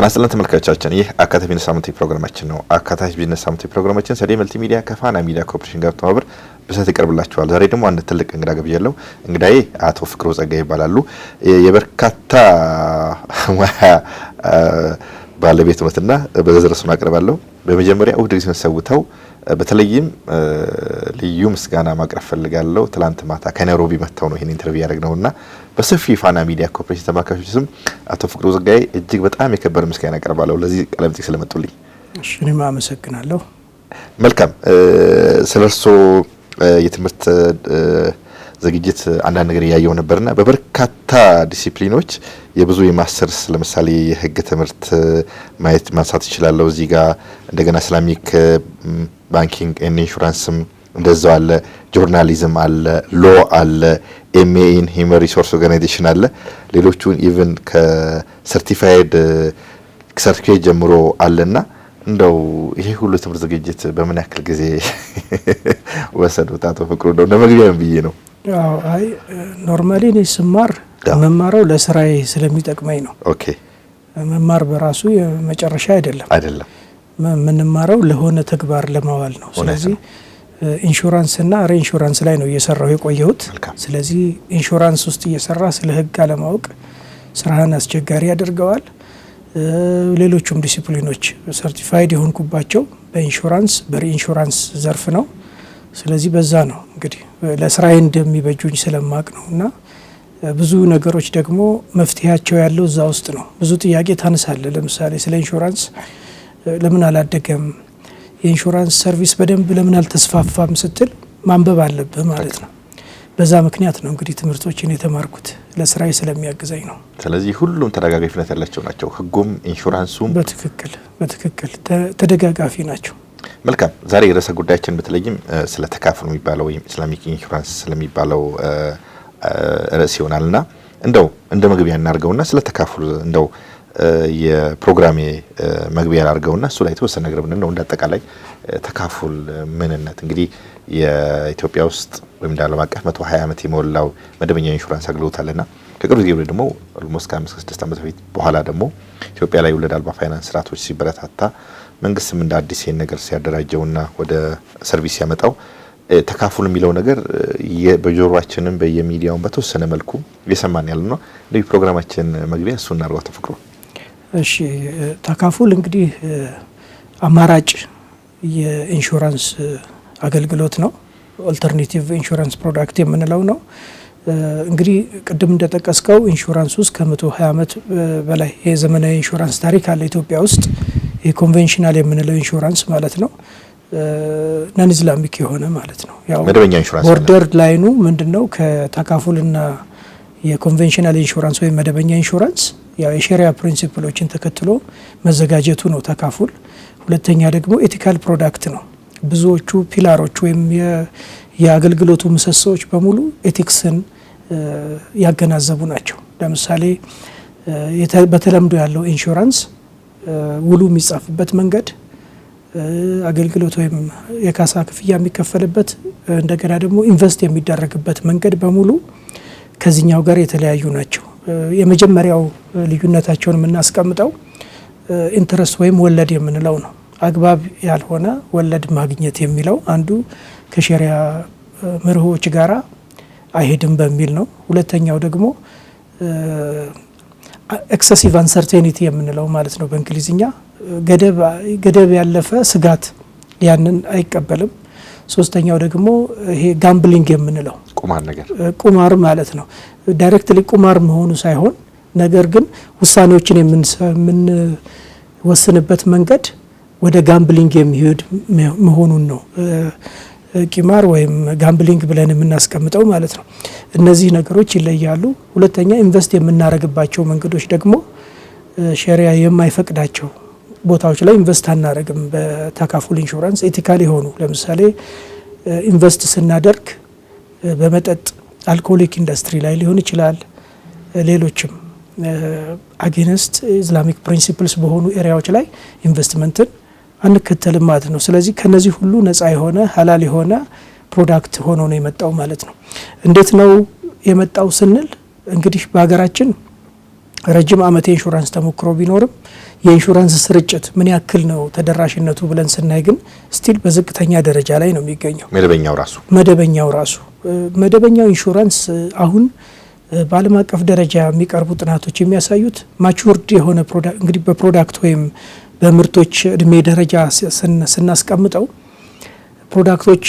ጤና ይስጥልን ተመልካቾቻችን፣ ይህ አካታች ቢዝነስ ሳምንታዊ ፕሮግራማችን ነው። አካታች ቢዝነስ ሳምንታዊ ፕሮግራማችን ሰዴ መልቲ ሚዲያ ከፋና ሚዲያ ኮርፖሬሽን ጋር ተባብረው በሰት ይቀርብላችኋል። ዛሬ ደግሞ አንድ ትልቅ እንግዳ ጋብዣለሁ። እንግዳዬ አቶ ፍቅሩ ጸጋዬ ይባላሉ። የበርካታ ባለቤት ነውና በዝርዝር እሱን አቀርባለሁ። በመጀመሪያ እሁድ ጊዜ ሰውተው በተለይም ልዩ ምስጋና ማቅረብ ፈልጋለሁ። ትላንት ማታ ከናይሮቢ መጥተው ነው ይሄን ኢንተርቪው ያደረግነውና በሰፊ ፋና ሚዲያ ኮርፖሬሽን ተመልካቾች ስም አቶ ፍቅሩ ጸጋዬ እጅግ በጣም የከበረ ምስጋና አቀርባለሁ ለዚህ ቃለ መጠይቅ ስለመጡልኝ። እሺ እኔም አመሰግናለሁ። መልካም ስለርሶ የትምህርት ዝግጅት አንዳንድ ነገር ያየው ነበርና በበርካታ ዲሲፕሊኖች የብዙ የማስተርስ ለምሳሌ የህግ ትምህርት ማንሳት ይችላል። እዚህ ጋር እንደገና ኢስላሚክ ባንኪንግ ኤንድ ኢንሹራንስም እንደዛው አለ፣ ጆርናሊዝም አለ፣ ሎ አለ፣ ኤምኤ ኢን ሂውማን ሪሶርስ ኦርጋናይዜሽን አለ። ሌሎቹን ኢቭን ከሰርቲፋይድ ሰርቲፊኬት ጀምሮ አለና እንደው ይሄ ሁሉ ትምህርት ዝግጅት በምን ያክል ጊዜ ወሰዱት አቶ ፍቅሩ? እንደው ለመግቢያም ብዬ ነው። ያው አይ ኖርማሊ እኔ ስማር መማረው ለስራዬ ስለሚጠቅመኝ ነው። ኦኬ። መማር በራሱ የመጨረሻ አይደለም። ምንማረው ለሆነ ተግባር ለማዋል ነው። ስለዚህ ኢንሹራንስ እና ሪኢንሹራንስ ላይ ነው እየሰራው የቆየሁት። ስለዚህ ኢንሹራንስ ውስጥ እየሰራ ስለ ህግ አለማወቅ ስራህን አስቸጋሪ ያደርገዋል። ሌሎችም ዲሲፕሊኖች ሰርቲፋይድ የሆንኩባቸው በኢንሹራንስ በሪኢንሹራንስ ዘርፍ ነው። ስለዚህ በዛ ነው እንግዲህ ለስራዬ እንደሚበጁኝ ስለማቅ ነውና ብዙ ነገሮች ደግሞ መፍትሄያቸው ያለው እዛ ውስጥ ነው። ብዙ ጥያቄ ታነሳለ። ለምሳሌ ስለ ኢንሹራንስ ለምን አላደገም፣ የኢንሹራንስ ሰርቪስ በደንብ ለምን አልተስፋፋም ስትል ማንበብ አለብህ ማለት ነው። በዛ ምክንያት ነው እንግዲህ ትምህርቶችን የተማርኩት ለስራዬ ስለሚያግዘኝ ነው። ስለዚህ ሁሉም ተደጋጋፊነት ያላቸው ናቸው። ህጉም ኢንሹራንሱም በትክክል ተደጋጋፊ ናቸው። መልካም። ዛሬ የርዕሰ ጉዳያችን በተለይም ስለ ተካፍል የሚባለው ወይም ኢስላሚክ ኢንሹራንስ ስለሚባለው ርዕስ ይሆናልና እንደው እንደ መግቢያ እናርገውና ስለ ተካፍል እንደው የፕሮግራሜ መግቢያ አድርገውና እሱ ላይ ተወሰነ ነገር ብንነው እንዳጠቃላይ ተካፍል ምንነት እንግዲህ የኢትዮጵያ ውስጥ ወይም ዓለም አቀፍ 120 ዓመት የሞላው መደበኛ ኢንሹራንስ አገልግሎት አለና ከቅርብ ጊዜ ደግሞ ኦልሞስት ከ5-6 ዓመት በፊት በኋላ ደግሞ ኢትዮጵያ ላይ ወለድ አልባ ፋይናንስ ስርዓቶች ሲበረታታ መንግስትም እንደ አዲስ ይሄን ነገር ሲያደራጀውና ወደ ሰርቪስ ያመጣው ተካፍል የሚለው ነገር በጆሮአችንም በየሚዲያውም በተወሰነ መልኩ እየሰማን ያለነው ለዚህ ፕሮግራማችን መግቢያ እሱ እናርጋው ተፈክሮ። እሺ ተካፍል እንግዲህ አማራጭ የኢንሹራንስ አገልግሎት ነው። ኦልተርኔቲቭ ኢንሹራንስ ፕሮዳክት የምንለው ነው። እንግዲህ ቅድም እንደጠቀስከው ኢንሹራንስ ውስጥ ከ120 ዓመት በላይ የዘመናዊ ኢንሹራንስ ታሪክ አለ ኢትዮጵያ ውስጥ። የኮንቬንሽናል የምንለው ኢንሹራንስ ማለት ነው፣ ናን ኢስላሚክ የሆነ ማለት ነው። ያው መደበኛ ኢንሹራንስ ቦርደር ላይኑ ምንድነው ከተካፍልና የኮንቬንሽናል ኢንሹራንስ ወይም መደበኛ ኢንሹራንስ ያው የሸሪዓ ፕሪንሲፕሎችን ተከትሎ መዘጋጀቱ ነው ተካፍል። ሁለተኛ ደግሞ ኤቲካል ፕሮዳክት ነው። ብዙዎቹ ፒላሮች ወይም የአገልግሎቱ ምሰሶዎች በሙሉ ኤቲክስን ያገናዘቡ ናቸው። ለምሳሌ በተለምዶ ያለው ኢንሹራንስ ውሉ የሚጻፍበት መንገድ፣ አገልግሎት ወይም የካሳ ክፍያ የሚከፈልበት፣ እንደገና ደግሞ ኢንቨስት የሚደረግበት መንገድ በሙሉ ከዚህኛው ጋር የተለያዩ ናቸው። የመጀመሪያው ልዩነታቸውን የምናስቀምጠው ኢንተረስት ወይም ወለድ የምንለው ነው። አግባብ ያልሆነ ወለድ ማግኘት የሚለው አንዱ ከሸሪዓ መርሆች ጋራ አይሄድም በሚል ነው። ሁለተኛው ደግሞ ኤክሰሲቭ አንሰርቴኒቲ የምንለው ማለት ነው በእንግሊዝኛ ገደብ ያለፈ ስጋት ያንን አይቀበልም። ሶስተኛው ደግሞ ይሄ ጋምብሊንግ የምንለው ቁማር ማለት ነው። ዳይሬክትሊ ቁማር መሆኑ ሳይሆን ነገር ግን ውሳኔዎችን የምንወስንበት መንገድ ወደ ጋምብሊንግ የሚሄድ መሆኑን ነው ቂማር ወይም ጋምብሊንግ ብለን የምናስቀምጠው ማለት ነው። እነዚህ ነገሮች ይለያሉ። ሁለተኛ ኢንቨስት የምናረግባቸው መንገዶች ደግሞ ሸሪዓ የማይፈቅዳቸው ቦታዎች ላይ ኢንቨስት አናረግም። በተካፍል ኢንሹራንስ ኤቲካል የሆኑ ለምሳሌ ኢንቨስት ስናደርግ በመጠጥ አልኮሆሊክ ኢንዱስትሪ ላይ ሊሆን ይችላል። ሌሎችም አጌንስት ኢስላሚክ ፕሪንሲፕልስ በሆኑ ኤሪያዎች ላይ ኢንቨስትመንትን አንከተልም ማለት ነው። ስለዚህ ከነዚህ ሁሉ ነፃ የሆነ ሐላል የሆነ ፕሮዳክት ሆኖ ነው የመጣው ማለት ነው። እንዴት ነው የመጣው ስንል እንግዲህ በሀገራችን ረጅም ዓመት የኢንሹራንስ ተሞክሮ ቢኖርም የኢንሹራንስ ስርጭት ምን ያክል ነው ተደራሽነቱ ብለን ስናይ ግን ስቲል በዝቅተኛ ደረጃ ላይ ነው የሚገኘው። መደበኛው ኢንሹራንስ አሁን በዓለም አቀፍ ደረጃ የሚቀርቡ ጥናቶች የሚያሳዩት ማቹርድ የሆነ ፕሮዳክት እንግዲህ በፕሮዳክት ወይም በምርቶች እድሜ ደረጃ ስናስቀምጠው ፕሮዳክቶች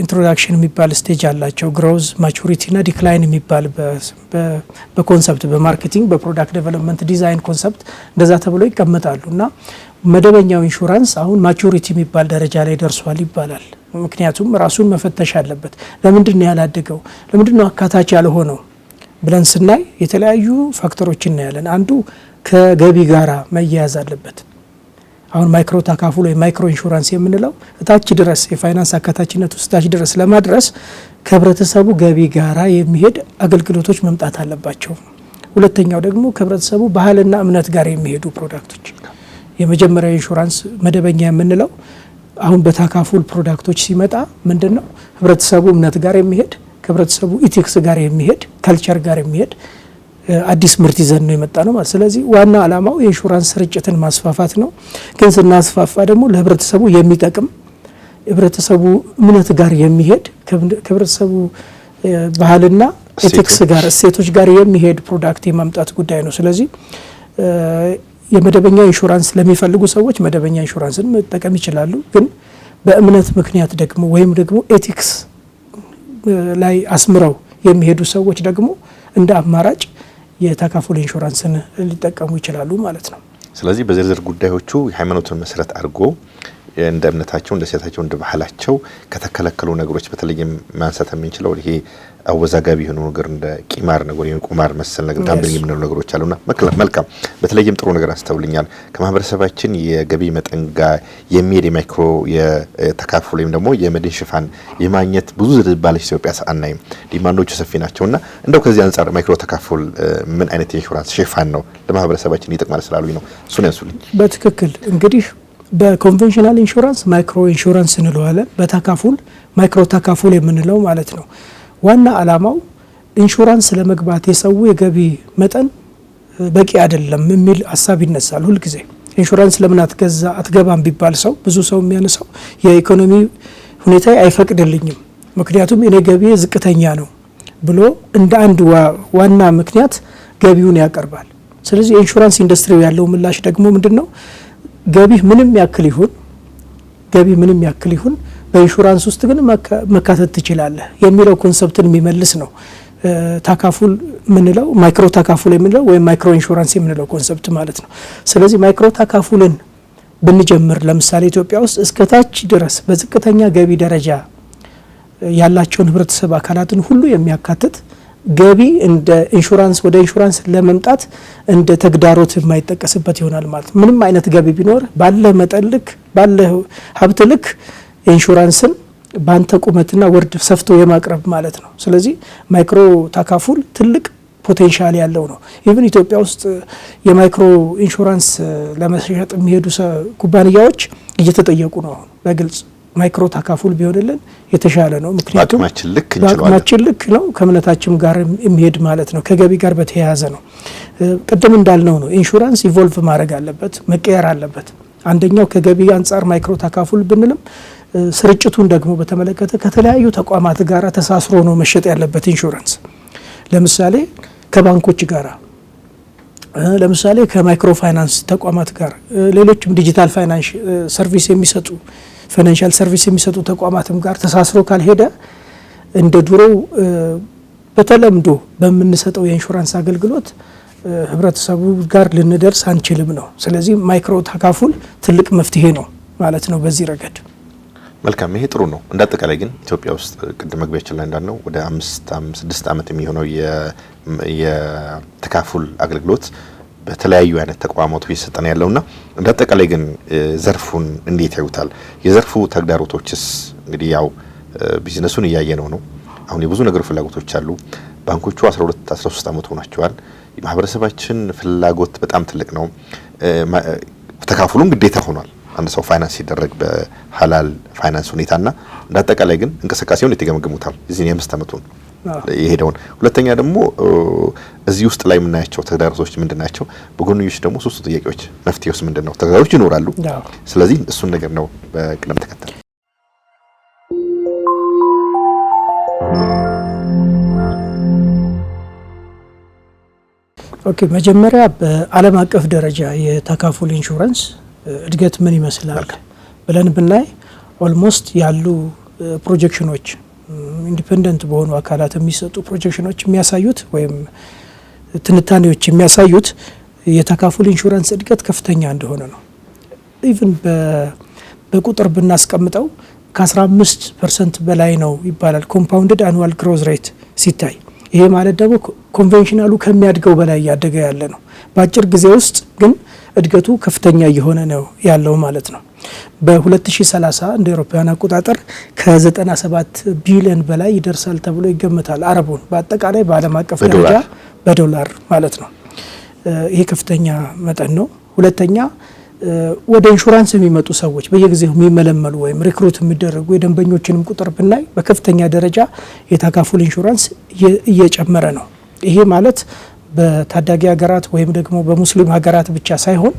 ኢንትሮዳክሽን የሚባል ስቴጅ አላቸው። ግሮዝ ማቹሪቲ ና ዲክላይን የሚባል በኮንሰፕት በማርኬቲንግ በፕሮዳክት ዴቨሎፕመንት ዲዛይን ኮንሰፕት እንደዛ ተብሎ ይቀመጣሉ እና መደበኛው ኢንሹራንስ አሁን ማቹሪቲ የሚባል ደረጃ ላይ ደርሷል ይባላል። ምክንያቱም ራሱን መፈተሽ አለበት። ለምንድነው ያላደገው? ለምንድነው አካታች ያልሆነው ብለን ስናይ የተለያዩ ፋክተሮች እናያለን። አንዱ ከገቢ ጋራ መያያዝ አለበት። አሁን ማይክሮ ተካፍሎ የማይክሮ ኢንሹራንስ የምንለው እታች ድረስ የፋይናንስ አካታችነት ውስጥ እታች ድረስ ለማድረስ ከህብረተሰቡ ገቢ ጋራ የሚሄድ አገልግሎቶች መምጣት አለባቸው። ሁለተኛው ደግሞ ከህብረተሰቡ ባህልና እምነት ጋር የሚሄዱ ፕሮዳክቶች። የመጀመሪያው ኢንሹራንስ መደበኛ የምንለው አሁን በተካፉል ፕሮዳክቶች ሲመጣ ምንድነው ህብረተሰቡ እምነት ጋር የሚሄድ ከህብረተሰቡ ኢቲክስ ጋር የሚሄድ ካልቸር ጋር የሚሄድ አዲስ ምርት ይዘን ነው የመጣ ነው ማለት። ስለዚህ ዋና ዓላማው የኢንሹራንስ ስርጭትን ማስፋፋት ነው። ግን ስናስፋፋ ደግሞ ለህብረተሰቡ የሚጠቅም ህብረተሰቡ እምነት ጋር የሚሄድ ከህብረተሰቡ ባህልና ኤቲክስ ጋር እሴቶች ጋር የሚሄድ ፕሮዳክት የማምጣት ጉዳይ ነው። ስለዚህ የመደበኛ ኢንሹራንስ ለሚፈልጉ ሰዎች መደበኛ ኢንሹራንስን መጠቀም ይችላሉ። ግን በእምነት ምክንያት ደግሞ ወይም ደግሞ ኤቲክስ ላይ አስምረው የሚሄዱ ሰዎች ደግሞ እንደ አማራጭ የተካፉል ኢንሹራንስን ሊጠቀሙ ይችላሉ ማለት ነው። ስለዚህ በዝርዝር ጉዳዮቹ የሃይማኖትን መሰረት አድርጎ እንደ እምነታቸው እንደ ሴታቸው እንደ ባህላቸው ከተከለከሉ ነገሮች በተለይም ማንሳት የምንችለው ይሄ አወዛጋቢ የሆኑ ነገር እንደ ቂማር ነገር ወይም ቁማር መሰል ነገር ጋምብሊንግ የምንለው ነገሮች አሉና መልካም በተለይም ጥሩ ነገር አንስተውልኛል። ከማህበረሰባችን የገቢ መጠን ጋር የሚሄድ የማይክሮ የተካፉል ወይም ደግሞ የመድን ሽፋን የማግኘት ብዙ ዝርባለች ኢትዮጵያ አናይም። ዲማንዶቹ ሰፊ ናቸውና እንደው ከዚህ አንፃር ማይክሮ ተካፉል ምን አይነት የኢንሹራንስ ሽፋን ነው ለማህበረሰባችን ይጠቅማል ስላሉኝ ነው እሱን ያንሱልኝ። በትክክል እንግዲህ በኮንቬንሽናል ኢንሹራንስ ማይክሮ ኢንሹራንስ እንለዋለን። በተካፉል ማይክሮ ተካፉል የምንለው ማለት ነው። ዋና ዓላማው ኢንሹራንስ ለመግባት የሰው የገቢ መጠን በቂ አይደለም የሚል ሀሳብ ይነሳል ሁሉ ጊዜ። ኢንሹራንስ ለምን አትገባም ቢባል ሰው ብዙ ሰው የሚያነሳው የኢኮኖሚ ሁኔታ አይፈቅድልኝም ምክንያቱም እኔ ገቢ ዝቅተኛ ነው ብሎ እንደ አንድ ዋና ምክንያት ገቢውን ያቀርባል። ስለዚህ ኢንሹራንስ ኢንዱስትሪው ያለው ምላሽ ደግሞ ምንድነው? ገቢ ምንም ያክል ይሁን በኢንሹራንስ ውስጥ ግን መካተት ትችላለህ የሚለው ኮንሰፕትን የሚመልስ ነው። ተካፉል ምንለው ማይክሮ ተካፉል የምንለው ወይም ማይክሮ ኢንሹራንስ የምንለው ኮንሰፕት ማለት ነው። ስለዚህ ማይክሮ ተካፉልን ብንጀምር ለምሳሌ ኢትዮጵያ ውስጥ እስከታች ድረስ በዝቅተኛ ገቢ ደረጃ ያላቸውን ህብረተሰብ አካላትን ሁሉ የሚያካትት ገቢ እንደ ኢንሹራንስ ወደ ኢንሹራንስ ለመምጣት እንደ ተግዳሮት የማይጠቀስበት ይሆናል ማለት። ምንም አይነት ገቢ ቢኖር ባለ መጠን ልክ ባለ ሀብት ልክ ኢንሹራንስን ባንተ ቁመትና ወርድ ሰፍቶ የማቅረብ ማለት ነው። ስለዚህ ማይክሮ ተካፉል ትልቅ ፖቴንሻል ያለው ነው። ኢቭን ኢትዮጵያ ውስጥ የማይክሮ ኢንሹራንስ ለመሸጥ የሚሄዱ ኩባንያዎች እየተጠየቁ ነው አሁን በግልጽ ማይክሮ ተካፉል ቢሆንልን የተሻለ ነው። ምክንያቱም በአቅማችን ልክ ነው፣ ከእምነታችን ጋር የሚሄድ ማለት ነው፣ ከገቢ ጋር በተያያዘ ነው። ቅድም እንዳልነው ነው ኢንሹራንስ ኢቮልቭ ማድረግ አለበት፣ መቀየር አለበት። አንደኛው ከገቢ አንጻር ማይክሮ ተካፉል ብንልም ስርጭቱን ደግሞ በተመለከተ ከተለያዩ ተቋማት ጋር ተሳስሮ ነው መሸጥ ያለበት ኢንሹራንስ። ለምሳሌ ከባንኮች ጋር፣ ለምሳሌ ከማይክሮ ፋይናንስ ተቋማት ጋር፣ ሌሎችም ዲጂታል ፋይናንስ ሰርቪስ የሚሰጡ ፋይናንሻል ሰርቪስ የሚሰጡ ተቋማትም ጋር ተሳስሮ ካልሄደ እንደ ድሮው በተለምዶ በምንሰጠው የኢንሹራንስ አገልግሎት ህብረተሰቡ ጋር ልንደርስ አንችልም ነው። ስለዚህ ማይክሮ ተካፉል ትልቅ መፍትሄ ነው ማለት ነው በዚህ ረገድ። መልካም፣ ይሄ ጥሩ ነው። እንዳጠቃላይ ግን ኢትዮጵያ ውስጥ ቅድም መግቢያችን ላይ እንዳልነው ወደ 5-6 ዓመት የሚሆነው የተካፉል አገልግሎት በተለያዩ አይነት ተቋማቶች እየሰጠን ያለውና እንዳጠቃላይ ግን ዘርፉን እንዴት ያዩታል? የዘርፉ ተግዳሮቶችስ? እንግዲህ ያው ቢዝነሱን እያየነው ነው። አሁን የብዙ ነገር ፍላጎቶች አሉ። ባንኮቹ 12-13 ዓመት ሆናቸዋል። የማህበረሰባችን ፍላጎት በጣም ትልቅ ነው። ተካፉሉም ግዴታ ሆኗል አንድ ሰው ፋይናንስ ሲደረግ በሐላል ፋይናንስ ሁኔታና እንዳጠቃላይ ግን እንቅስቃሴውን የተገመገሙታል እዚህ የ5 ዓመቱን የሄደውን። ሁለተኛ ደግሞ እዚህ ውስጥ ላይ የምናያቸው ተግዳሮቶች ምንድናቸው? በጎንዮሽ ደግሞ ሶስቱ ጥያቄዎች መፍትሄውስ ምንድነው? ተግዳሮቶች ይኖራሉ። ስለዚህ እሱን ነገር ነው በቅደም ተከተል ኦኬ። መጀመሪያ በዓለም አቀፍ ደረጃ የተካፉል ኢንሹራንስ እድገት ምን ይመስላል ብለን ብናይ ኦልሞስት ያሉ ፕሮጀክሽኖች ኢንዲፔንደንት በሆኑ አካላት የሚሰጡ ፕሮጀክሽኖች የሚያሳዩት ወይም ትንታኔዎች የሚያሳዩት የተካፉል ኢንሹራንስ እድገት ከፍተኛ እንደሆነ ነው። ኢቭን በቁጥር ብናስቀምጠው ከ15% በላይ ነው ይባላል ኮምፓውንድድ አኑዋል ግሮዝ ሬት ሲታይ። ይሄ ማለት ደግሞ ኮንቬንሽናሉ ከሚያድገው በላይ እያደገ ያለ ነው። በአጭር ጊዜ ውስጥ ግን እድገቱ ከፍተኛ እየሆነ ነው ያለው ማለት ነው። በ2030 እንደ አውሮፓውያን አቆጣጠር ከ97 ቢሊዮን በላይ ይደርሳል ተብሎ ይገመታል። አረቡን በአጠቃላይ በዓለም አቀፍ ደረጃ በዶላር ማለት ነው። ይሄ ከፍተኛ መጠን ነው። ሁለተኛ ወደ ኢንሹራንስ የሚመጡ ሰዎች በየጊዜው የሚመለመሉ ወይም ሪክሩት የሚደረጉ የደንበኞችንም ቁጥር ብናይ በከፍተኛ ደረጃ የተካፉል ኢንሹራንስ እየጨመረ ነው። ይሄ ማለት በታዳጊ ሀገራት ወይም ደግሞ በሙስሊም ሀገራት ብቻ ሳይሆን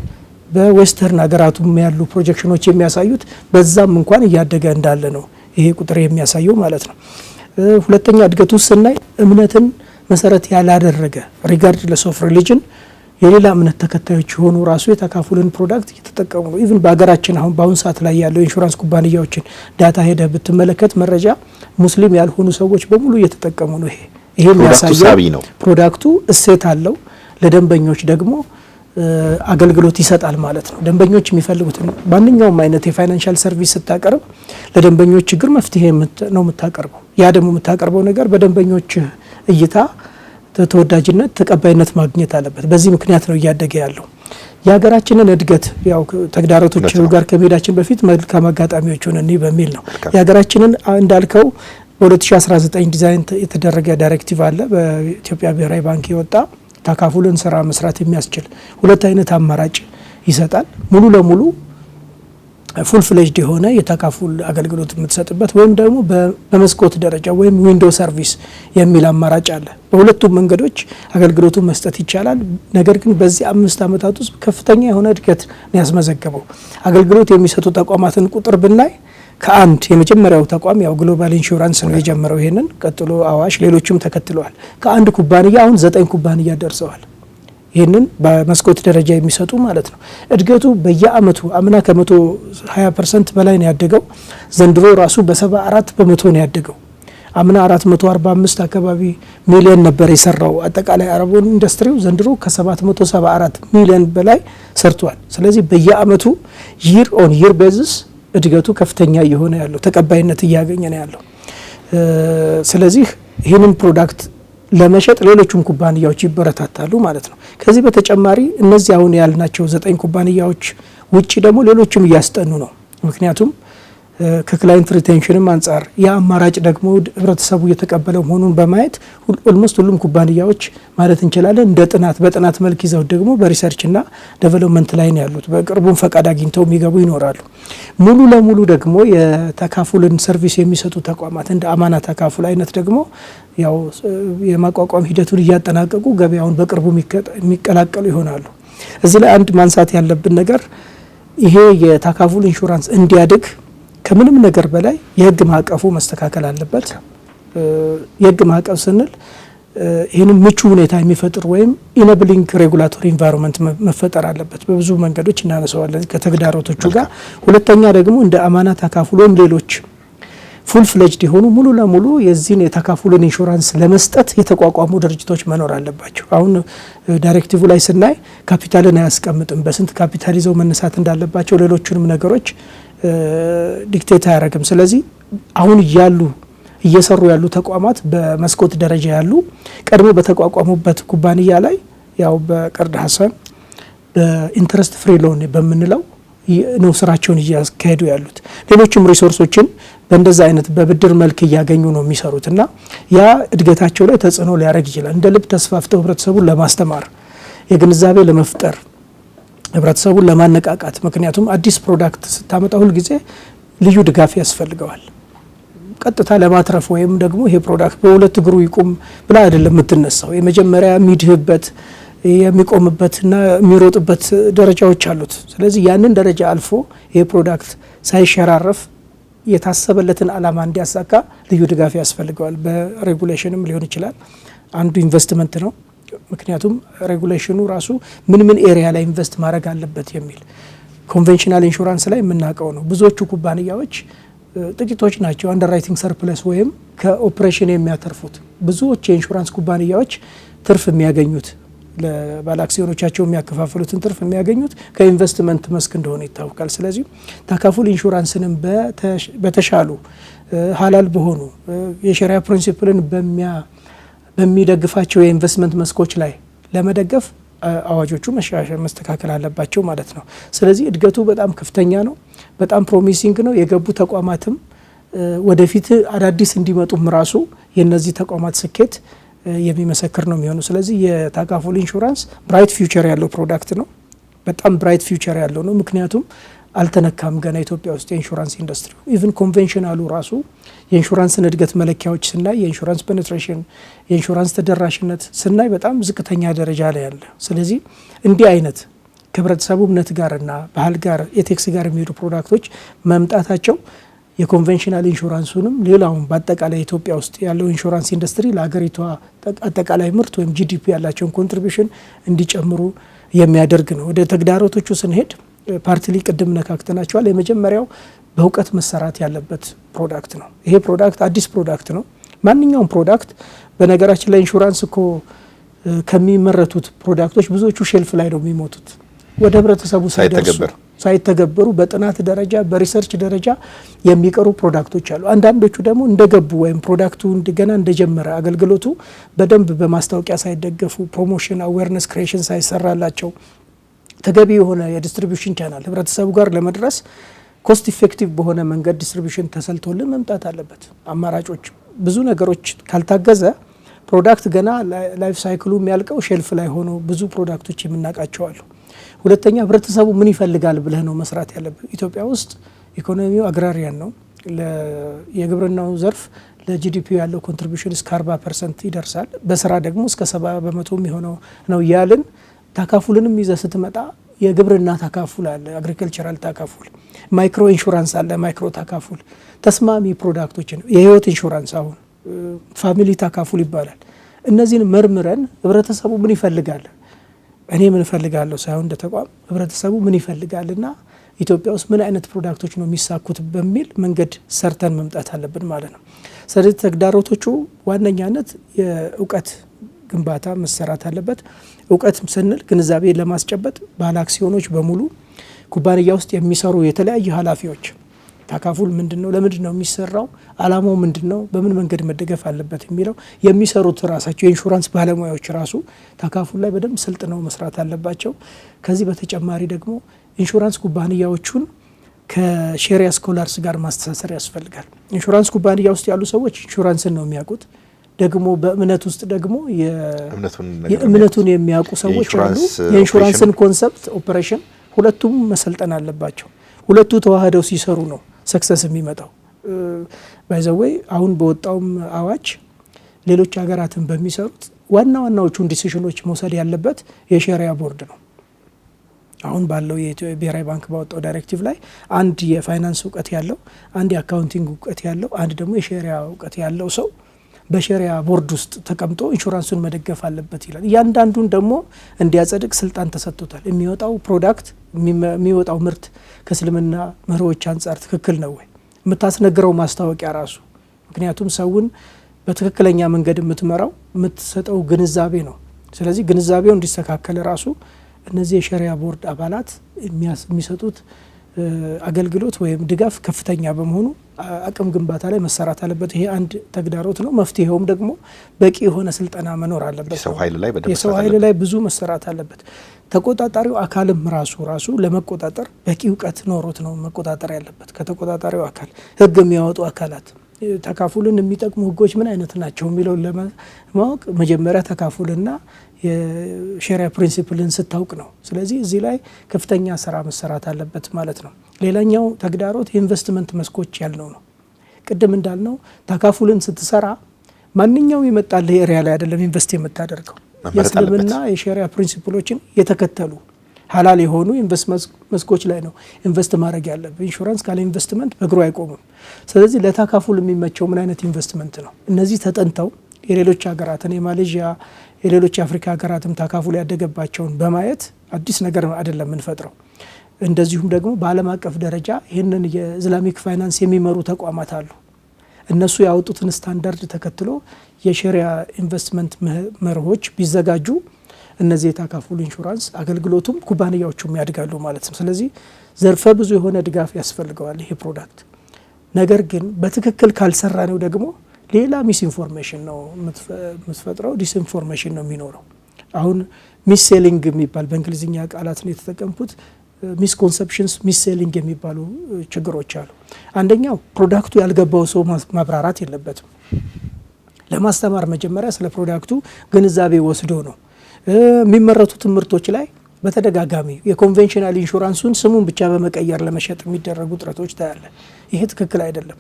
በዌስተርን ሀገራቱም ያሉ ፕሮጀክሽኖች የሚያሳዩት በዛም እንኳን እያደገ እንዳለ ነው ይሄ ቁጥር የሚያሳየው ማለት ነው። ሁለተኛ እድገቱ ስናይ እምነትን መሰረት ያላደረገ ሪጋርድለስ ኦፍ ሪሊጅን የሌላ እምነት ተከታዮች የሆኑ ራሱ የተካፉልን ፕሮዳክት እየተጠቀሙ ነው። ኢቭን በሀገራችን አሁን በአሁን ሰዓት ላይ ያለው ኢንሹራንስ ኩባንያዎችን ዳታ ሄደህ ብትመለከት መረጃ ሙስሊም ያልሆኑ ሰዎች በሙሉ እየተጠቀሙ ነው። ይሄ የሚያሳየው ፕሮዳክቱ እሴት አለው፣ ለደንበኞች ደግሞ አገልግሎት ይሰጣል ማለት ነው። ደንበኞች የሚፈልጉትን ማንኛውም አይነት የፋይናንሻል ሰርቪስ ስታቀርብ ለደንበኞች ችግር መፍትሄ ነው የምታቀርበው። ያ ደግሞ የምታቀርበው ነገር በደንበኞች እይታ ተወዳጅነት፣ ተቀባይነት ማግኘት አለበት። በዚህ ምክንያት ነው እያደገ ያለው። የሀገራችንን እድገት ያው ተግዳሮቶች ጋር ከመሄዳችን በፊት መልካም አጋጣሚዎችን እኔ በሚል ነው የሀገራችንን እንዳልከው በ2019 ዲዛይን የተደረገ ዳይሬክቲቭ አለ በኢትዮጵያ ብሔራዊ ባንክ የወጣ ተካፉልን ስራ መስራት የሚያስችል ሁለት አይነት አማራጭ ይሰጣል። ሙሉ ለሙሉ ፉል ፍሌጅድ የሆነ የተካፉል አገልግሎት የምትሰጥበት ወይም ደግሞ በመስኮት ደረጃ ወይም ዊንዶ ሰርቪስ የሚል አማራጭ አለ። በሁለቱም መንገዶች አገልግሎቱን መስጠት ይቻላል። ነገር ግን በዚህ 5 ዓመታት ውስጥ ከፍተኛ የሆነ እድገት ነው ያስመዘገበው። አገልግሎት የሚሰጡ ተቋማትን ቁጥር ብናይ ከአንድ የመጀመሪያው ተቋም ያው ግሎባል ኢንሹራንስ ነው የጀመረው ይሄንን፣ ቀጥሎ አዋሽ፣ ሌሎችም ተከትለዋል። ከአንድ ኩባንያ አሁን 9 ኩባንያ ደርሰዋል። ይህንን በመስኮት ደረጃ የሚሰጡ ማለት ነው። እድገቱ በየአመቱ አምና ከ120% በላይ ነው ያደገው። ዘንድሮ ራሱ በ74 በመቶ ነው ያደገው። አምና 445 አካባቢ ሚሊዮን ነበር የሰራው አጠቃላይ አረቡን ኢንዱስትሪው፣ ዘንድሮ ከ774 ሚሊዮን በላይ ሰርቷል። ስለዚህ በየአመቱ ይር ኦን ይር ቤዝስ እድገቱ ከፍተኛ እየሆነ ያለው ተቀባይነት እያገኘ ነው ያለው። ስለዚህ ይህንን ፕሮዳክት ለመሸጥ ሌሎችም ኩባንያዎች ይበረታታሉ ማለት ነው። ከዚህ በተጨማሪ እነዚህ አሁን ያልናቸው 9 ኩባንያዎች ውጪ ደግሞ ሌሎችም እያስጠኑ ነው። ምክንያቱም ከክላይንት ሪቴንሽንም አንጻር ያ አማራጭ ደግሞ ህብረተሰቡ እየተቀበለው መሆኑን በማየት ኦልሞስት ሁሉም ኩባንያዎች ማለት እንችላለን እንደ በጥናት መልክ ይዘው ደግሞ በሪሰርችና ዴቨሎፕመንት ላይ ነው ያሉት። በቅርቡም ፈቃድ አግኝተው የሚገቡ ይኖራሉ። ሙሉ ለሙሉ ደግሞ የተካፉልን ሰርቪስ የሚሰጡ ተቋማት እንደ አማና ተካፉል አይነት ደግሞ ያው የማቋቋም ሂደቱን እያጠናቀቁ ገበያውን በቅርቡ የሚቀላቀሉ ይሆናሉ። እዚህ ላይ አንድ ማንሳት ያለብን ነገር ይሄ የተካፉል ኢንሹራንስ እንዲያድግ ከምንም ነገር በላይ የህግ ማዕቀፉ መስተካከል አለበት። የህግ ማዕቀፍ ስንል ይህንን ምቹ ሁኔታ የሚፈጥር ወይም ኢነብሊንግ ሬጉላቶሪ ኢንቫይሮንመንት መፈጠር አለበት። በብዙ መንገዶች እናነሳዋለን ከተግዳሮቶቹ ጋር። ሁለተኛ ደግሞ እንደ አማና ተካፉል ወይም ሌሎች ፉል ፍሌጅድ የሆኑ ሙሉ ለሙሉ የዚህን የተካፉልን ኢንሹራንስ ለመስጠት የተቋቋሙ ድርጅቶች መኖር አለባቸው። አሁን ዳይሬክቲቭ ላይ ስናይ ካፒታልን አያስቀምጥም። በስንት ካፒታል ይዘው መነሳት እንዳለባቸው ሌሎቹንም ነገሮች ዲክቴት አያደርግም። ስለዚህ አሁን እየሰሩ ያሉ ተቋማት በመስኮት ደረጃ ያሉ ቀድሞ በተቋቋሙበት ኩባንያ ላይ ያው በቀርድ ሀሳብ በኢንትረስት ፍሪ ሎን በምንለው ነው ስራቸውን እያካሄዱ ያሉት። ሌሎችም ሪሶርሶችን በእንደዛ አይነት በብድር መልክ እያገኙ ነው የሚሰሩት እና ያ እድገታቸው ላይ ተጽዕኖ ሊያደርግ ይችላል። እንደ ልብ ተስፋፍተው ህብረተሰቡን ለማስተማር የግንዛቤ ለመፍጠር ህብረተሰቡን ለማነቃቃት። ምክንያቱም አዲስ ፕሮዳክት ስታመጣ ሁል ጊዜ ልዩ ድጋፍ ያስፈልገዋል። ቀጥታ ለማትረፍ ወይም ደግሞ ይሄ ፕሮዳክት በሁለት እግሩ ይቁም ብላ አይደለም የምትነሳው። የመጀመሪያ የሚድህበት የሚቆምበትና የሚሮጥበት ደረጃዎች አሉት። ስለዚህ ያንን ደረጃ አልፎ ይሄ ፕሮዳክት ሳይሸራረፍ የታሰበለትን ዓላማ እንዲያሳካ ልዩ ድጋፍ ያስፈልገዋል። በሬጉሌሽንም ሊሆን ይችላል። አንዱ ኢንቨስትመንት ነው። ምክንያቱም ሬጉሌሽኑ ራሱ ምን ኤሪያ ላይ ኢንቨስት ማድረግ አለበት የሚል ኮንቬንሽናል ኢንሹራንስ ላይ የምናውቀው ነው። ብዙዎቹ ኩባንያዎች ጥቂቶች ናቸው አንደርራይቲንግ ሰርፕለስ ወይም ከኦፕሬሽን የሚያተርፉት። ብዙዎች የኢንሹራንስ ኩባንያዎች ትርፍ የሚያገኙት ለባለ አክሲዮኖቻቸው የሚያከፋፍሉትን ትርፍ የሚያገኙት ከኢንቨስትመንት መስክ እንደሆነ ይታወቃል። ስለዚህ ተካፉል ኢንሹራንስንም በተሻሉ ሀላል በሆኑ የሸሪያ ፕሪንሲፕልን በሚደግፋቸው የኢንቨስትመንት መስኮች ላይ ለመደገፍ አዋጆቹ መስተካከል አለባቸው ማለት ነው። ስለዚህ እድገቱ በጣም ከፍተኛ ነው፣ በጣም ፕሮሚሲንግ ነው። የገቡ ተቋማትም ወደፊት አዳዲስ እንዲመጡም ራሱ የነዚህ ተቋማት ስኬት የሚመሰክር ነው የሚሆነው። ስለዚህ የተካፉል ኢንሹራንስ ብራይት ፊውቸር ያለው ፕሮዳክት ነው። በጣም ብራይት ፊውቸር ያለው ነው። ምክንያቱም አልተነካም ገና ኢትዮጵያ ውስጥ የኢንሹራንስ ኢንዱስትሪ። ኢቭን ኮንቬንሽናሉ ራሱ የኢንሹራንስን እድገት መለኪያዎች ስናይ የኢንሹራንስ ፔኔትሬሽን፣ የኢንሹራንስ ተደራሽነት ስናይ በጣም ዝቅተኛ ደረጃ ላይ ያለ። ስለዚህ እንዲህ አይነት ከህብረተሰቡ እምነት ጋርና ባህል ጋር ኤቴክስ ጋር የሚሄዱ ፕሮዳክቶች መምጣታቸው የኮንቬንሽናል ኢንሹራንሱንም ሌላውን በአጠቃላይ ኢትዮጵያ ውስጥ ያለው ኢንሹራንስ ኢንዱስትሪ ለሀገሪቷ አጠቃላይ ምርት ወይም ጂዲፒ ያላቸውን ኮንትሪቢሽን እንዲጨምሩ የሚያደርግ ነው። ወደ ተግዳሮቶቹ ስንሄድ ፓርትሊ ቅድም ነካክተናቸዋል። የመጀመሪያው በእውቀት መሰራት ያለበት ፕሮዳክት ነው። ይሄ ፕሮዳክት አዲስ ፕሮዳክት ነው። ማንኛውም ፕሮዳክት በነገራችን ላይ ኢንሹራንስ እኮ ከሚመረቱት ፕሮዳክቶች ብዙዎቹ ሼልፍ ላይ ነው የሚሞቱት ወደ ህብረተሰቡ ሳይተገበሩ በጥናት ደረጃ በሪሰርች ደረጃ የሚቀሩ ፕሮዳክቶች አሉ። አንዳንዶቹ ደግሞ እንደገቡ ወይም ፕሮዳክቱ እንደገና እንደጀመረ አገልግሎቱ በደንብ በማስታወቂያ ሳይደገፉ ፕሮሞሽን አዌርነስ ክሬሽን ሳይሰራላቸው ተገቢ የሆነ የዲስትሪቢዩሽን ቻናል ህብረተሰቡ ጋር ለመድረስ ኮስት ኢፌክቲቭ በሆነ መንገድ ዲስትሪቢዩሽን ተሰልቶልን መምጣት አለበት። አማራጮች ብዙ ነገሮች ካልታገዘ ፕሮዳክት ገና ላይፍ ሳይክሉ የሚያልቀው ሼልፍ ላይ ሆኖ ብዙ ፕሮዳክቶች የምናውቃቸው አሉ። ሁለተኛ ህብረተሰቡ ምን ይፈልጋል ብለህ ነው መስራት ያለብን። ኢትዮጵያ ውስጥ ኢኮኖሚው አግራሪያን ነው። የግብርናው ዘርፍ ለጂዲፒ ያለው ኮንትሪቢዩሽን እስከ 40% ይደርሳል። በስራ ደግሞ እስከ 70% የሚሆነው ነው ያልን። ተካፉልንም ይዘህ ስትመጣ የግብርና ተካፉል አለ፣ አግሪካልቸራል ተካፉል፣ ማይክሮ ኢንሹራንስ አለ፣ ማይክሮ ተካፉል፣ ተስማሚ ፕሮዳክቶችን የህይወት ኢንሹራንስ አሁን ፋሚሊ ተካፉል ይባላል። እነዚህን መርምረን ህብረተሰቡ ምን ይፈልጋል፣ እኔ ምን እፈልጋለሁ ሳይሆን እንደ ተቋም ህብረተሰቡ ምን ይፈልጋልና ኢትዮጵያ ውስጥ ምን አይነት ፕሮዳክቶች ነው የሚሳኩት በሚል መንገድ ሰርተን መምጣት አለብን ማለት ነው። ስለዚህ ተግዳሮቶቹ ዋነኛነት የእውቀት ግንባታ መሰራት አለበት። እውቀት ስንል ግንዛቤ ለማስጨበጥ ባለ አክሲዮኖች በሙሉ ኩባንያ ውስጥ የሚሰሩ የተለያዩ ኃላፊዎች ተካፉል ምንድነው፣ ለምንድነው የሚሰራው፣ አላማው ምንድነው፣ በምን መንገድ መደገፍ አለበት የሚለው የሚሰሩት ራሳቸው የኢንሹራንስ ባለሙያዎች ራሱ ተካፉል ላይ በደንብ ስልጥነው መስራት አለባቸው። ከዚህ በተጨማሪ ደግሞ ኢንሹራንስ ኩባንያዎቹን ከሼሪያ ስኮላርስ ጋር ማስተሳሰር ያስፈልጋል። ኢንሹራንስ ኩባንያ ውስጥ ያሉ ሰዎች ኢንሹራንስን ነው የሚያውቁት። ደግሞ በእምነት ውስጥ ደግሞ የእምነቱን የሚያውቁ ሰዎች አሉ። የኢንሹራንስን ኮንሰፕት ኦፕሬሽን ሁለቱም መሰልጠን አለባቸው። ሁለቱ ተዋህደው ሲሰሩ ነው ሰክሰስ የሚመጣው። ባይዘወይ አሁን በወጣውም አዋጅ ሌሎች ሀገራትን በሚሰሩት ዋናዎቹን ዲሲሽኖች መውሰድ ያለበት የሼሪያ ቦርድ ነው። አሁን ባለው የኢትዮጵያ ብሔራዊ ባንክ ባወጣው ዳይሬክቲቭ ላይ አንድ የፋይናንስ እውቀት ያለው፣ አንድ የአካውንቲንግ እውቀት ያለው፣ አንድ ደግሞ የሼሪያ እውቀት ያለው ሰው በሼሪያ ቦርድ ውስጥ ተቀምጦ ኢንሹራንሱን መደገፍ አለበት ይላል። እያንዳንዱን ደግሞ እንዲያጸድቅ ስልጣን ተሰጥቶታል። የሚወጣው ፕሮዳክት የሚወጣው ምርት ከእስልምና መርሆች አንጻር ትክክል ነው ወይ? የምታስነግረው ማስታወቂያ ራሱ ምክንያቱም ሰውን በትክክለኛ መንገድ የምትመራው የምትሰጠው ግንዛቤ ነው። ስለዚህ ግንዛቤው እንዲስተካከል ራሱ እነዚህ የሼሪያ ቦርድ አባላት የሚሰጡት አገልግሎት ወይም ድጋፍ ከፍተኛ በመሆኑ አቅም ግንባታ ላይ መሰራት አለበት። ይሄ አንድ ተግዳሮት ነው። መፍትሄውም ደግሞ በቂ የሆነ ስልጠና መኖር አለበት። የሰው ኃይል ላይ ብዙ መሰራት አለበት። ተቆጣጣሪው አካልም ራሱ ለመቆጣጠር በቂ እውቀት ኖሮት ነው መቆጣጠር ያለበት። ከተቆጣጣሪው አካል ህግ የሚያወጡ አካላት ተካፉልን የሚጠቅሙ ህጎች ምን አይነት ናቸው የሚለውን ለማወቅ መጀመሪያ ተካፉልና የሼሪያ ፕሪንሲፕልን ስታውቅ ነው። ስለዚህ እዚህ ላይ ከፍተኛ ስራ መሰራት አለበት ማለት ነው። ሌላኛው ተግዳሮት የኢንቨስትመንት መስኮች ያልነው ነው። ቅድም እንዳልነው ተካፉልን ስትሰራ ማንኛውም ይመጣልህ ኤሪያ ላይ አይደለም ኢንቨስት የምታደርገው የእስልምና የሸሪዓ ፕሪንሲፕሎችን የተከተሉ ሐላል የሆኑ ኢንቨስትመንት መስኮች ላይ ነው ኢንቨስት ማድረግ ያለብህ። ኢንሹራንስ ካለ ኢንቨስትመንት በእግሩ አይቆምም። ስለዚህ ለተካፉል የሚመቸው ምን አይነት ኢንቨስትመንት ነው? እነዚህ ተጠንተው የሌሎች ሀገራትን የማሌዥያ የሌሎች የአፍሪካ ሀገራትም ተካፉል ያደገባቸውን በማየት አዲስ ነገር አይደለም የምንፈጥረው። እንደዚሁም ደግሞ በዓለም አቀፍ ደረጃ ይህንን የኢስላሚክ ፋይናንስ የሚመሩ ተቋማት አሉ። እነሱ ያወጡትን ስታንዳርድ ተከትሎ የሸሪዓ ኢንቨስትመንት መርሆች ቢዘጋጁ እነዚህ የተካፉል ኢንሹራንስ አገልግሎቱም ኩባንያዎቹም ያድጋሉ ማለት ነው። ስለዚህ ዘርፈ ብዙ የሆነ ድጋፍ ያስፈልገዋል ይሄ ፕሮዳክት። ነገር ግን በትክክል ካልሰራ ነው ደግሞ ሌላ ሚስ ኢንፎርሜሽን ነው የምትፈጥረው፣ ዲስኢንፎርሜሽን ነው የሚኖረው። አሁን ሚስ ሴሊንግ የሚባል በእንግሊዝኛ ቃላት ነው የተጠቀምኩት። ሚስ ኮንሰፕሽንስ፣ ሚስ ሴሊንግ የሚባሉ ችግሮች አሉ። አንደኛው ፕሮዳክቱ ያልገባው ሰው ማብራራት የለበትም። ለማስተማር መጀመሪያ ስለ ፕሮዳክቱ ግንዛቤ ወስዶ ነው። የሚመረቱ ትምህርቶች ላይ በተደጋጋሚ የኮንቬንሽናል ኢንሹራንሱን ስሙን ብቻ በመቀየር ለመሸጥ የሚደረጉ ጥረቶች ታያለ። ይሄ ትክክል አይደለም።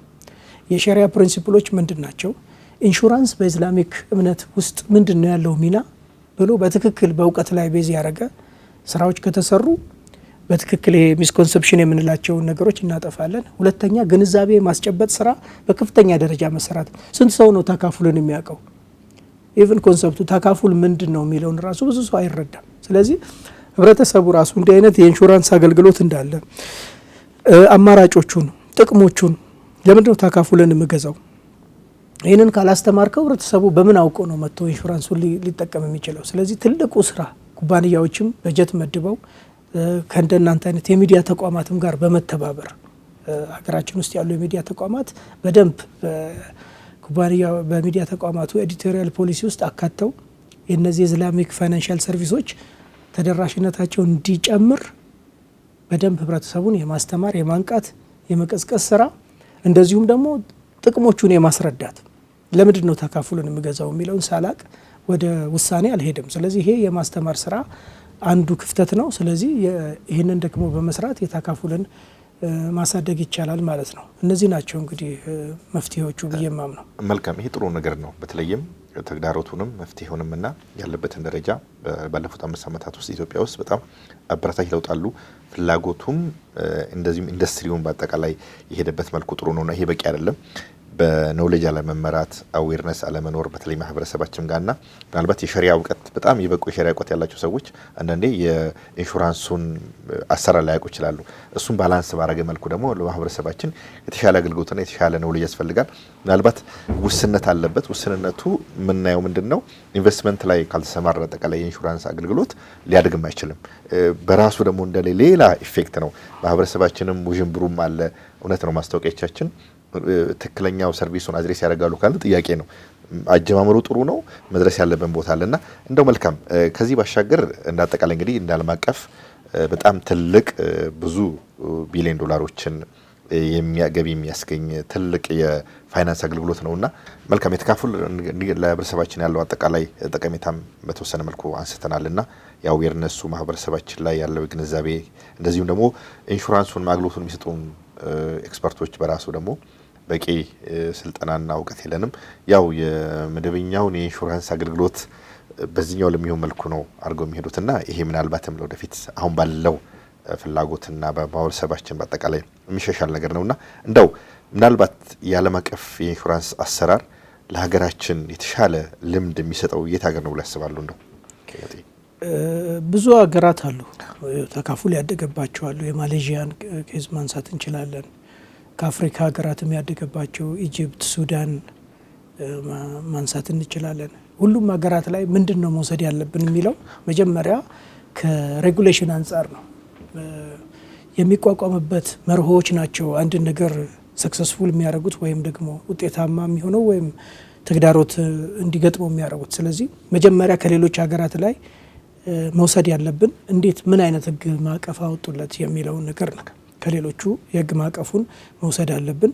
የሸሪዓ ፕሪንሲፕሎች ምንድን ናቸው? ኢንሹራንስ በኢስላሚክ እምነት ውስጥ ምንድን ነው ያለው ሚና ብሎ በትክክል በእውቀት ላይ ቤዝ ያደረገ ስራዎች ከተሰሩ በትክክል ይሄ ሚስኮንሰፕሽን የምንላቸውን ነገሮች እናጠፋለን። ሁለተኛ ግንዛቤ ማስጨበጥ ስራ በከፍተኛ ደረጃ መሰራት። ስንት ሰው ነው ተካፉልን የሚያውቀው? ኢቭን ኮንሰፕቱ ተካፉል ምንድን ነው የሚለውን ራሱ ብዙ ሰው አይረዳም። ስለዚህ ህብረተሰቡ ራሱ እንዲህ አይነት የኢንሹራንስ አገልግሎት እንዳለ አማራጮቹን፣ ጥቅሞቹን ለምንድነው ተካፉልን የምገዛው? ይህንን ካላስተማርከው ህብረተሰቡ በምን አውቆ ነው መጥቶ ኢንሹራንሱን ሊጠቀም የሚችለው? ስለዚህ ትልቁ ስራ ኩባንያዎችም በጀት መድበው ከእንደናንተ አይነት የሚዲያ ተቋማትም ጋር በመተባበር ሀገራችን ውስጥ ያሉ የሚዲያ ተቋማት በደንብ ኩባንያ በሚዲያ ተቋማቱ ኤዲቶሪያል ፖሊሲ ውስጥ አካተው የነዚህ ኢስላሚክ ፋይናንሻል ሰርቪሶች ተደራሽነታቸው እንዲጨምር በደንብ ህብረተሰቡን የማስተማር የማንቃት የመቀስቀስ ስራ እንደዚሁም ደግሞ ጥቅሞቹን የማስረዳት ለምንድን ነው ተካፉልን የምገዛው የሚለውን ሳላቅ ወደ ውሳኔ አልሄድም። ስለዚህ ይሄ የማስተማር ስራ አንዱ ክፍተት ነው። ስለዚህ ይህንን ደግሞ በመስራት የተካፉልን ማሳደግ ይቻላል ማለት ነው። እነዚህ ናቸው እንግዲህ መፍትሄዎቹ ብዬ የማምነው። መልካም፣ ይሄ ጥሩ ነገር ነው። በተለይም ተግዳሮቱንም መፍትሄውንም እና ያለበትን ደረጃ ባለፉት 5 ዓመታት ውስጥ ኢትዮጵያ ውስጥ በጣም አበረታች ለውጥ አሉ። ፍላጎቱም እንደዚሁም ኢንዱስትሪውን በአጠቃላይ የሄደበት መልኩ ጥሩ ነውና ይሄ በቂ አይደለም። በኖሌጅ አለመመራት፣ አዌርነስ አለመኖር በተለይ ማህበረሰባችን ጋርና ምናልባት የሸሪያ እውቀት በጣም የበቁ የሸሪያ እውቀት ያላቸው ሰዎች አንዳንዴ የኢንሹራንሱን አሰራር ላያውቁ ይችላሉ። እሱም ባላንስ ባረገ መልኩ ደግሞ ለማህበረሰባችን የተሻለ አገልግሎትና የተሻለ ኖሌጅ ያስፈልጋል። ምናልባት ውስንነት አለበት። ውስንነቱ የምናየው ምንድን ነው? ኢንቨስትመንት ላይ ካልተሰማራ አጠቃላይ የኢንሹራንስ አገልግሎት ሊያድግም አይችልም። በራሱ ደግሞ እንደ ሌላ ኢፌክት ነው። ማህበረሰባችንም ውዥንብሩም አለ። እውነት ነው ማስታወቂያዎቻችን ትክክለኛው ሰርቪሱን አድሬስ ያደርጋሉ ካለ ጥያቄ ነው። አጀማመሩ ጥሩ ነው፣ መድረስ ያለበት ቦታ አለና እንደው መልካም። ከዚህ ባሻገር እንዳጠቃላይ እንግዲህ እንደ ዓለም አቀፍ በጣም ትልቅ ብዙ ቢሊዮን ዶላሮችን ገቢ የሚያስገኝ ትልቅ የፋይናንስ አገልግሎት ነውና መልካም የተካፉል ለህብረተሰባችን ያለው አጠቃላይ ጠቀሜታም በተወሰነ መልኩ አንስተናልና ያው የርነሱ ማህበረሰባችን ላይ ያለው ግንዛቤ እንደዚሁም ደግሞ ኢንሹራንሱን አገልግሎቱን የሚሰጡን ኤክስፐርቶች በራሱ ደግሞ በቂ ስልጠናና እውቀት የለንም። ያው የመደበኛውን የኢንሹራንስ አገልግሎት በዚህኛው ለሚሆን መልኩ ነው አድርገው የሚሄዱትና ይሄ ምናልባትም ለወደፊት አሁን ባለው ፍላጎትና በማህበረሰባችን በአጠቃላይ የሚሻሻል ነገር ነውና እንደው ምናልባት የዓለም አቀፍ የኢንሹራንስ አሰራር ለሀገራችን የተሻለ ልምድ የሚሰጠው የት ሀገር ነው ብለው ያስባሉ? እንደው ብዙ ሀገራት አሉ ተካፉል ያደገባቸው አሉ። የማሌዥያን ኬዝ ማንሳት እንችላለን። ከአፍሪካ ሀገራትም ያደገባቸው ኢጂፕት፣ ሱዳን ማንሳት እንችላለን። ሁሉም ሀገራት ላይ ምንድን ነው መውሰድ ያለብን የሚለው መጀመሪያ ከሬጉሌሽን አንጻር ነው። የሚቋቋምበት መርሆዎች ናቸው አንድ ነገር ሰክሰስፉል የሚያደርጉት ወይም ደግሞ ውጤታማ የሚሆነው ወይም ተግዳሮት እንዲገጥመው የሚያደርጉት። ስለዚህ መጀመሪያ ከሌሎች ሀገራት ላይ መውሰድ ያለብን እንዴት ምን አይነት ህግ ማዕቀፍ አወጡለት የሚለውን ነገር ነው። ከሌሎቹ የህግ ማዕቀፉን መውሰድ አለብን።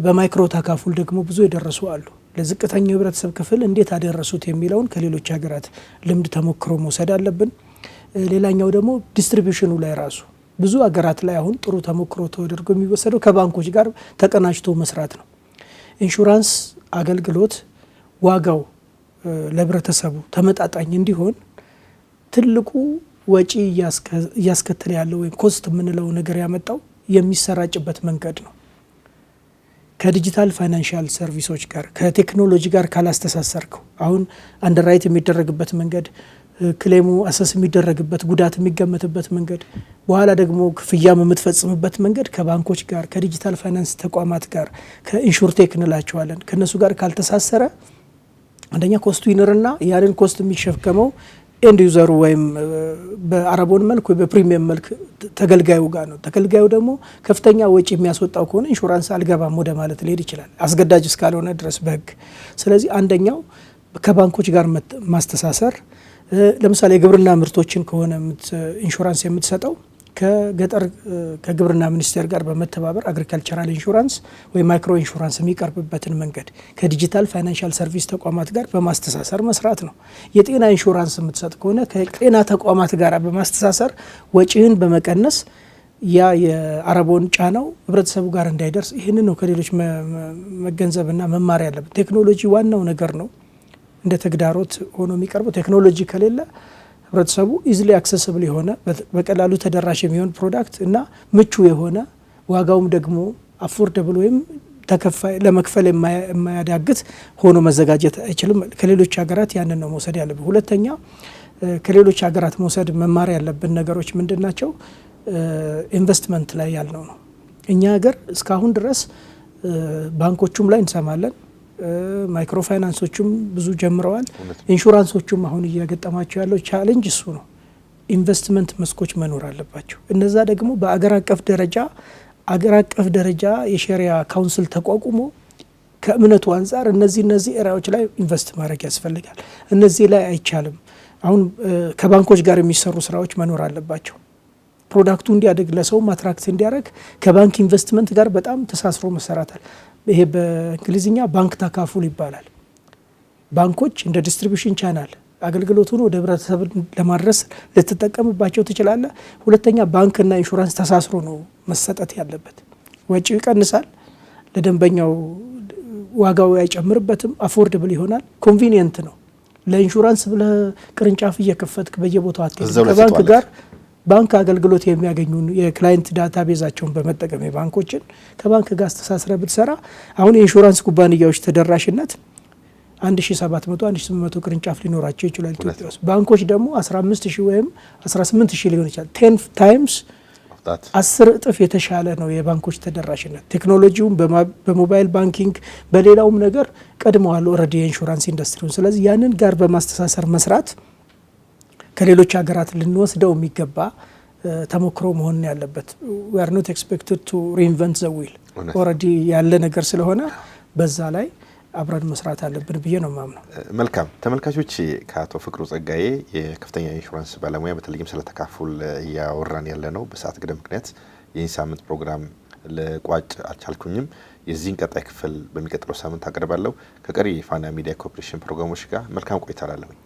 በማይክሮ ተካፉል ደግሞ ብዙ የደረሱ አሉ። ለዝቅተኛው ህብረተሰብ ክፍል እንዴት አደረሱት የሚለውን ከሌሎች ሀገራት ልምድ ተሞክሮ መውሰድ አለብን። ሌላኛው ደግሞ ዲስትሪቢዩሽኑ ላይ ራሱ ብዙ ሀገራት ላይ አሁን ጥሩ ተሞክሮ ተደርጎ የሚወሰደው ከባንኮች ጋር ተቀናጅቶ መስራት ነው። ኢንሹራንስ አገልግሎት ዋጋው ለህብረተሰቡ ተመጣጣኝ እንዲሆን ትልቁ ወጪ እያስከተለ ያለው ወይም ኮስት የምንለው ነገር ያመጣው የሚሰራጭበት መንገድ ነው። ከዲጂታል ፋይናንሻል ሰርቪሶች ጋር ከቴክኖሎጂ ጋር ካላስተሳሰርከው አሁን አንደርራይት የሚደረግበት መንገድ፣ ክሌሙ አሰስ የሚደረግበት፣ ጉዳት የሚገመትበት መንገድ፣ በኋላ ደግሞ ክፍያም የምትፈጽምበት መንገድ ከባንኮች ጋር ከዲጂታል ፋይናንስ ተቋማት ጋር ከኢንሹርቴክ እንላቸዋለን ከነሱ ጋር ካልተሳሰረ አንደኛ ኮስቱ ይኖርና ያንን ኮስት የሚሸከመው ኤንድ ዩዘሩ ወይም በአረቦን መልክ ወይ በፕሪሚየም መልክ ተገልጋዩ ጋር ነው። ተገልጋዩ ደግሞ ከፍተኛ ወጪ የሚያስወጣው ከሆነ ኢንሹራንስ አልገባም ወደ ማለት ሊሄድ ይችላል አስገዳጅ እስካልሆነ ድረስ በህግ። ስለዚህ አንደኛው ከባንኮች ጋር ማስተሳሰር፣ ለምሳሌ የግብርና ምርቶችን ከሆነ ኢንሹራንስ የምትሰጠው ከገጠር ከግብርና ሚኒስቴር ጋር በመተባበር አግሪካልቸራል ኢንሹራንስ ወይ ማይክሮ ኢንሹራንስ የሚቀርብበትን መንገድ ከዲጂታል ፋይናንሻል ሰርቪስ ተቋማት ጋር በማስተሳሰር መስራት ነው። የጤና ኢንሹራንስ የምትሰጥ ከሆነ ከጤና ተቋማት ጋር በማስተሳሰር ወጪህን በመቀነስ ያ የአረቦን ጫናው ህብረተሰቡ ጋር እንዳይደርስ ይህንን ነው ከሌሎች መገንዘብና መማር ያለብን። ቴክኖሎጂ ዋናው ነገር ነው እንደ ተግዳሮት ሆኖ የሚቀርበው። ቴክኖሎጂ ከሌለ ህብረተሰቡ ኢዝሊ አክሰስብል የሆነ በቀላሉ ተደራሽ የሚሆን ፕሮዳክት እና ምቹ የሆነ ዋጋውም ደግሞ አፎርደብል ወይም ተከፋይ ለመክፈል የማያዳግት ሆኖ መዘጋጀት አይችልም። ከሌሎች ሀገራት ያንን ነው መውሰድ ያለብን። ሁለተኛ ከሌሎች ሀገራት መውሰድ መማር ያለብን ነገሮች ምንድን ናቸው? ኢንቨስትመንት ላይ ያልነው ነው። እኛ ሀገር እስካሁን ድረስ ባንኮቹም ላይ እንሰማለን፣ ማይክሮ ፋይናንሶቹም ብዙ ጀምረዋል። ኢንሹራንሶቹም አሁን እያገጠማቸው ያለው ቻሌንጅ እሱ ነው። ኢንቨስትመንት መስኮች መኖር አለባቸው። እነዛ ደግሞ በአገር አቀፍ ደረጃ የሸሪያ ካውንስል ተቋቁሞ ከእምነቱ አንጻር እነዚህ ኤሪያዎች ላይ ኢንቨስት ማድረግ ያስፈልጋል። እነዚህ ላይ አይቻልም። አሁን ከባንኮች ጋር የሚሰሩ ስራዎች መኖር አለባቸው። ፕሮዳክቱ እንዲያደግ ለሰው አትራክት እንዲያደርግ ከባንክ ኢንቨስትመንት ጋር በጣም ተሳስሮ መሰራታል። ይሄ በእንግሊዝኛ ባንክ ተካፉል ይባላል። ባንኮች እንደ ዲስትሪቢዩሽን ቻናል አገልግሎቱን ወደ ህብረተሰብ ለማድረስ ልትጠቀምባቸው ትችላለህ። ሁለተኛ ባንክና ኢንሹራንስ ተሳስሮ ነው መሰጠት ያለበት። ወጪው ይቀንሳል፣ ለደንበኛው ዋጋው አይጨምርበትም፣ አፎርደብል ይሆናል፣ ኮንቪኒየንት ነው። ለኢንሹራንስ ብለህ ቅርንጫፍ እየከፈትክ በየቦታው አትሄድም። ከባንክ ጋር ባንክ አገልግሎት የሚያገኙ የክላይንት ዳታ ቤዛቸውን በመጠቀም የባንኮችን ከባንክ ጋር አስተሳስረ ብትሰራ አሁን የኢንሹራንስ ኩባንያዎች ተደራሽነት 1700-1800 ቅርንጫፍ ሊኖራቸው ይችላል ኢትዮጵያ ውስጥ። ባንኮች ደግሞ 15000 ወይም 18000 ሊሆን ይችላል። 10 ታይምስ 10 እጥፍ የተሻለ ነው የባንኮች ተደራሽነት። ቴክኖሎጂውን በሞባይል ባንኪንግ በሌላውም ነገር ቀድመዋል ኦልሬዲ የኢንሹራንስ ኢንዱስትሪውን። ስለዚህ ያንን ጋር በማስተሳሰር መስራት ከሌሎች ሀገራት ልንወስደው የሚገባ ተሞክሮ መሆን ያለበት። we are not expected to reinvent the wheel ኦልሬዲ ያለ ነገር ስለሆነ በዛ ላይ አብረን መስራት አለብን ብዬ ነው ማምነው። መልካም ተመልካቾች፣ ከአቶ ፍቅሩ ጸጋዬ የከፍተኛ ኢንሹራንስ ባለሙያ በተለይም ስለተካፉል እያወራን ያለ ነው። በሰዓት ገደብ ምክንያት ይህን ሳምንት ፕሮግራም ለቋጭ አልቻልኩኝም። የዚህን ቀጣይ ክፍል በሚቀጥለው ሳምንት አቀርባለሁ። ከቀሪ የፋና ሚዲያ ኮርፖሬሽን ፕሮግራሞች ጋር መልካም ቆይታ አላለሁኝ።